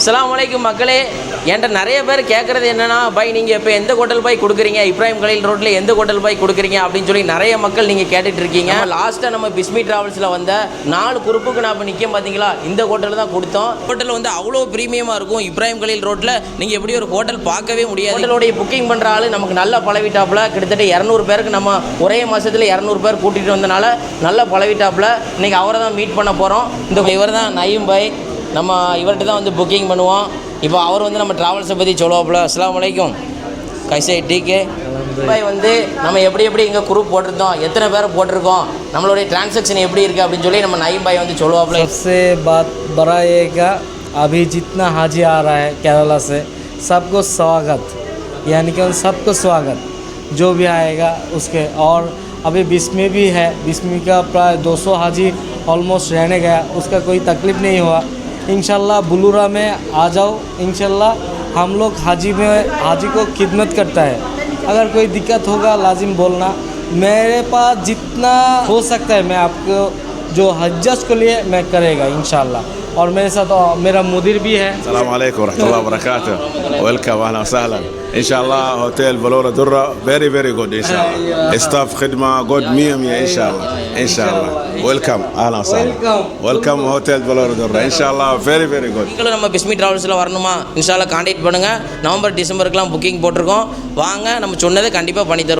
அஸ்ஸலாமு அலைக்கும் மக்களே. என்கிட்ட நிறைய பேர் கேட்குறது என்னென்னா, பாய் நீங்கள் இப்போ எந்த ஹோட்டல் பாய் கொடுக்குறீங்க, இப்ராஹிம் கலீல் ரோட்டில் எந்த ஹோட்டல் பாய் கொடுக்குறீங்க அப்படின்னு சொல்லி நிறைய மக்கள் நீங்கள் கேட்டுட்டு இருக்கீங்க. லாஸ்ட்டாக நம்ம பிஸ்மி ட்ராவல்ஸில் வந்த 4 குரூப்புக்கு நான் இப்போ நிற்க பார்த்தீங்களா, இந்த ஹோட்டலில் தான் கொடுத்தோம். ஹோட்டல் வந்து அவ்வளோ ப்ரீமியமாக இருக்கும். இப்ராஹிம் கலீல் ரோட்டில் நீங்கள் எப்படி ஒரு ஹோட்டல் பார்க்கவே முடியாது. ஹோட்டலோடைய புக்கிங் பண்ணுற ஆள் நமக்கு நல்ல பழவிட்டாப்பில் கிட்டத்தட்ட 200 பேருக்கு நம்ம ஒரே மாதத்தில் 200 பேர் கூட்டிகிட்டு வந்தனால நல்ல பழவிட்டாப்பில் இன்றைக்கி அவரை தான் மீட் பண்ண போகிறோம். இந்த இவர் தான் நயீம் பாய். நம்ம இவர்கிட்ட தான் வந்து புக்கிங் பண்ணுவோம். இப்போ அவர் வந்து நம்ம ட்ராவல்ஸை பற்றி சொல்லுவாப்புல. அஸ்ஸலாமு அலைக்கும். கைசே டிகே பாய் வந்து நம்ம எப்படி இங்கே குரூப் போட்டிருந்தோம், எத்தனை பேரை போட்டிருக்கோம், நம்மளுடைய ट्रांजैक्शन எப்படி இருக்குது அப்படின்னு சொல்லி நம்ம நயீம் பாய் வந்து சொல்லுவாப்புல. सबसे बात बड़ा ये का अभी जितना हाजी आ रहा है केरला से सबको स्वागत, यानी कि सबको स्वागत जो भी आएगा उसके। और अभी बिस्मी भी है, बिस्मी का प्राय 200 हाजी ऑलमोस्ट रहने गया, उसका कोई तकलीफ़ नहीं हुआ। इंशाल्लाह बुलूरा में आ जाओ। इंशाल्लाह हम लोग हाजी को खिदमत करता है। अगर कोई दिक्कत होगा लाजिम बोलना, मेरे पास जितना हो सकता है मैं आपको जो हज्जज के लिए मैं करेगा इंशाल्लाह। और मेरे साथ मेरा मुदीर भी है। अस्सलाम वालेकुम रहमतुल्लाहि व बरकातुहू। वेलकम अहला वसहला। इंशाल्लाह होटल बलोरा दुर्रा very good इंशाल्लाह। स्टाफ खिदमा गुड 100 इंशाल्लाह। वेलकम अहला वसहला। वेलकम होटल बलोरा दुर्रा इंशाल्लाह very good। நீங்களும் நம்ம பிஸ்மி ட்ராவல்ஸில் வரணுமா, இன்ஷால்லா கான்டாக்ட் பண்ணுங்கள். நவம்பர் டிசம்பருக்குலாம் புக்கிங் போட்டிருக்கோம். வாங்க, நம்ம சொன்னதை கண்டிப்பாக பண்ணி தருவோம்.